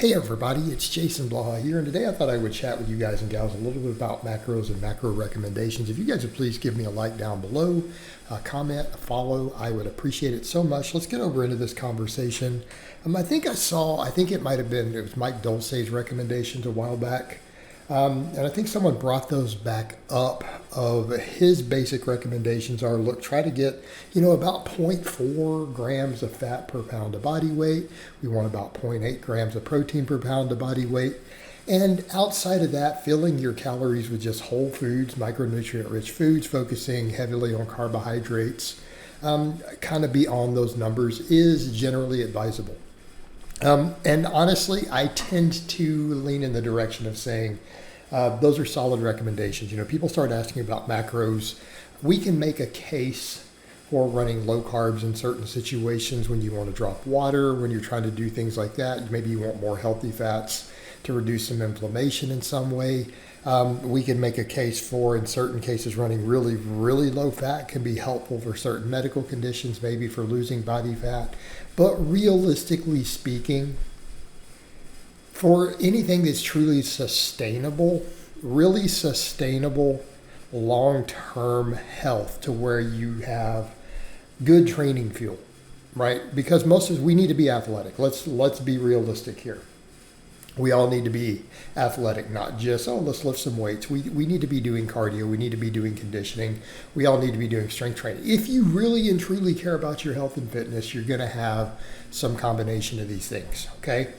Hey everybody, it's Jason Blaha here, and today I thought I would chat with you guys and gals a little bit about macros and macro recommendations. If you guys would please give me a like down below, a comment, a follow, I would appreciate it so much. Let's get over into this conversation. I think it might have been, it was Mike Dolce's recommendations a while back. And I think someone brought those back up of his basic recommendations are, look, try to get, about 0.4 grams of fat per pound of body weight. We want about 0.8 grams of protein per pound of body weight. And outside of that, filling your calories with just whole foods, micronutrient-rich foods, focusing heavily on carbohydrates, kind of beyond those numbers is generally advisable. And honestly, I tend to lean in the direction of saying those are solid recommendations. People start asking about macros. We can make a case for running low carbs in certain situations when you want to drop water, when you're trying to do things like that. Maybe you want more healthy fats to reduce some inflammation in some way. We can make a case for, in certain cases, running really, really low fat can be helpful for certain medical conditions, maybe for losing body fat. But realistically speaking, for anything that's truly sustainable, really sustainable long-term health to where you have good training fuel, right? Because most of us, we need to be athletic. Let's be realistic here. We all need to be athletic, not just, let's lift some weights. We need to be doing cardio. We need to be doing conditioning. We all need to be doing strength training. If you really and truly care about your health and fitness, you're going to have some combination of these things, okay?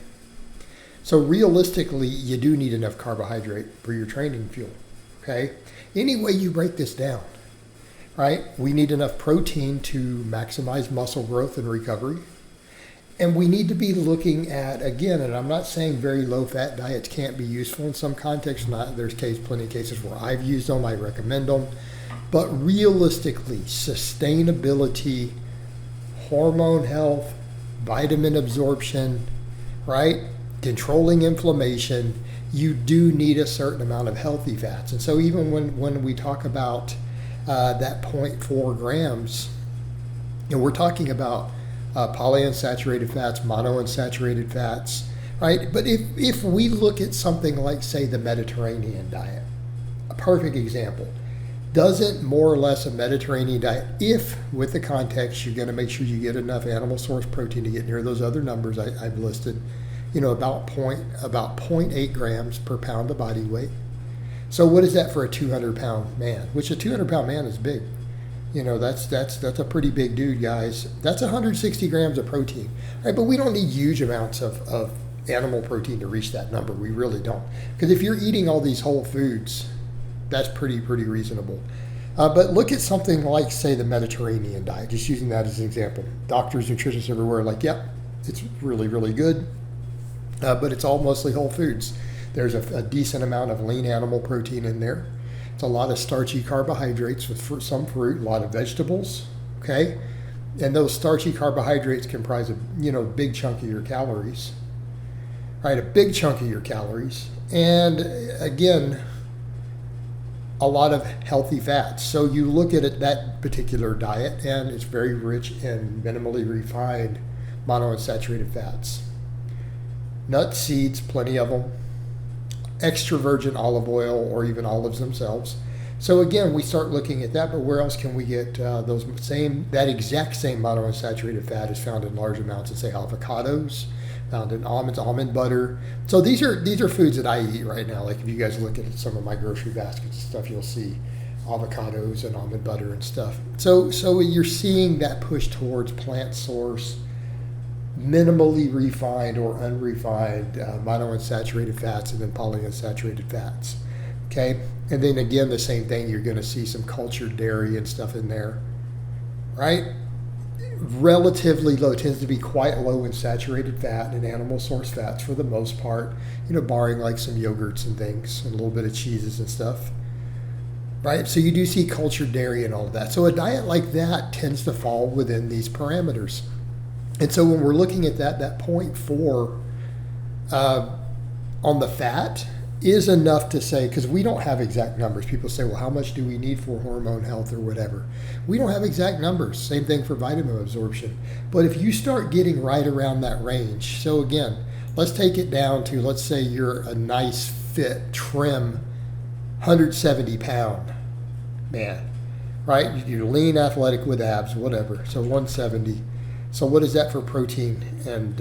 So realistically, you do need enough carbohydrate for your training fuel, okay? Any way you break this down, right? We need enough protein to maximize muscle growth and recovery. And we need to be looking at, again, and I'm not saying very low-fat diets can't be useful in some contexts. There's plenty of cases where I've used them, I recommend them. But realistically, sustainability, hormone health, vitamin absorption, right? Controlling inflammation, you do need a certain amount of healthy fats. And so even when we talk about that 0.4 grams, we're talking about polyunsaturated fats, monounsaturated fats, right? But if we look at something like, say, the Mediterranean diet, a perfect example, doesn't more or less a Mediterranean diet, if with the context, you're going to make sure you get enough animal source protein to get near those other numbers I've listed, about 0.8 grams per pound of body weight. So what is that for a 200-pound man? Which a 200-pound man is big. That's a pretty big dude, guys. That's 160 grams of protein, right? But we don't need huge amounts of animal protein to reach that number. We really don't. Because if you're eating all these whole foods, that's pretty reasonable. But look at something like, say, the Mediterranean diet, just using that as an example. Doctors, nutritionists everywhere are like, yep, it's really, really good, but it's all mostly whole foods. There's a decent amount of lean animal protein in there. It's a lot of starchy carbohydrates with some fruit, a lot of vegetables, okay? And those starchy carbohydrates comprise a big chunk of your calories, right? A big chunk of your calories. And again, a lot of healthy fats. So you look at that particular diet and it's very rich in minimally refined monounsaturated fats. Nuts, seeds, plenty of them. Extra virgin olive oil or even olives themselves. So again, we start looking at that, but where else can we get that exact same monounsaturated fat is found in large amounts in, say, avocados, found in almonds, almond butter. So these are foods that I eat right now. Like if you guys look at some of my grocery baskets and stuff, you'll see avocados and almond butter and stuff. So you're seeing that push towards plant source, minimally refined or unrefined monounsaturated fats and then polyunsaturated fats, okay? And then again, the same thing, you're going to see some cultured dairy and stuff in there, right? Relatively low, tends to be quite low in saturated fat and animal source fats for the most part, barring like some yogurts and things and a little bit of cheeses and stuff, right? So you do see cultured dairy and all of that. So a diet like that tends to fall within these parameters. And so when we're looking at that 0.4 on the fat is enough to say, because we don't have exact numbers. People say, well, how much do we need for hormone health or whatever? We don't have exact numbers. Same thing for vitamin absorption. But if you start getting right around that range, so again, let's take it down to, let's say you're a nice, fit, trim, 170-pound man, right? You're lean, athletic with abs, whatever. So 170. So what is that for protein and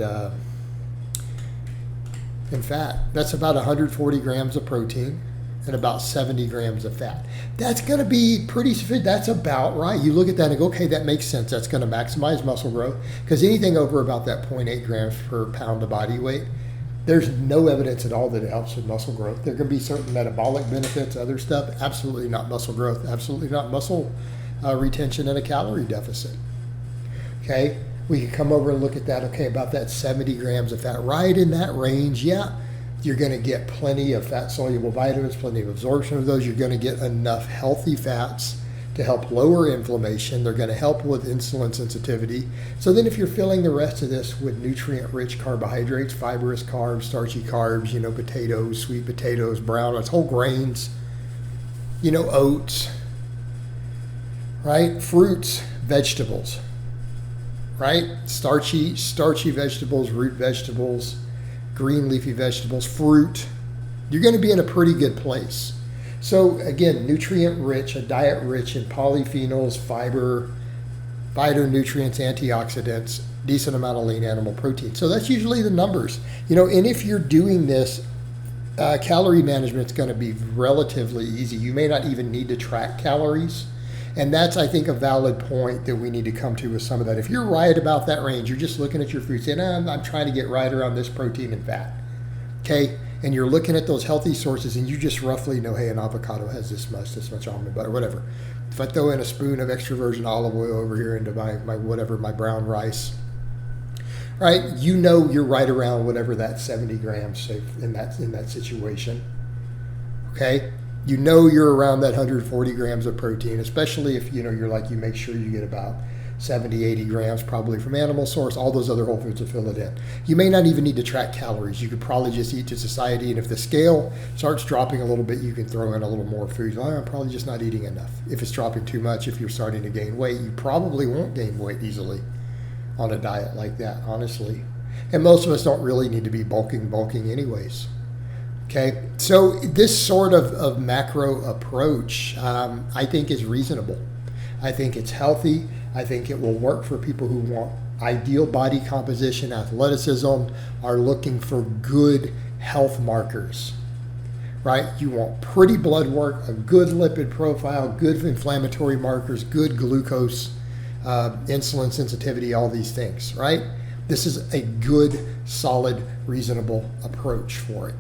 fat? That's about 140 grams of protein and about 70 grams of fat. That's going to be pretty sufficient. That's about right. You look at that and go, okay, that makes sense. That's going to maximize muscle growth, because anything over about that 0.8 grams per pound of body weight, there's no evidence at all that it helps with muscle growth. There can be certain metabolic benefits, other stuff, absolutely not muscle growth, absolutely not muscle retention and a calorie deficit. Okay, we can come over and look at that. Okay, about that 70 grams of fat, right in that range, yeah. You're going to get plenty of fat-soluble vitamins, plenty of absorption of those. You're going to get enough healthy fats to help lower inflammation. They're going to help with insulin sensitivity. So then if you're filling the rest of this with nutrient-rich carbohydrates, fibrous carbs, starchy carbs, potatoes, sweet potatoes, brown rice, whole grains, oats, right? Fruits, vegetables, right? Starchy vegetables, root vegetables, green leafy vegetables, fruit, you're going to be in a pretty good place. So again, nutrient rich, a diet rich in polyphenols, fiber, phytonutrients, antioxidants, decent amount of lean animal protein. So that's usually the numbers. And if you're doing this, calorie management is going to be relatively easy. You may not even need to track calories. And that's, I think, a valid point that we need to come to with some of that. If you're right about that range, you're just looking at your food saying, I'm trying to get right around this protein and fat, okay? And you're looking at those healthy sources and you just roughly know, hey, an avocado has this much almond butter, whatever. If I throw in a spoon of extra virgin olive oil over here into my brown rice, right? You're right around whatever that 70 grams say in that situation, okay? You're around that 140 grams of protein, especially if, you make sure you get about 70, 80 grams probably from animal source. All those other whole foods will fill it in. You may not even need to track calories. You could probably just eat to satiety. And if the scale starts dropping a little bit, you can throw in a little more food. I'm probably just not eating enough. If it's dropping too much, if you're starting to gain weight, you probably won't gain weight easily on a diet like that, honestly. And most of us don't really need to be bulking anyways. Okay, so this sort of macro approach, I think, is reasonable. I think it's healthy. I think it will work for people who want ideal body composition, athleticism, are looking for good health markers, right? You want pretty blood work, a good lipid profile, good inflammatory markers, good glucose, insulin sensitivity, all these things, right? This is a good, solid, reasonable approach for it.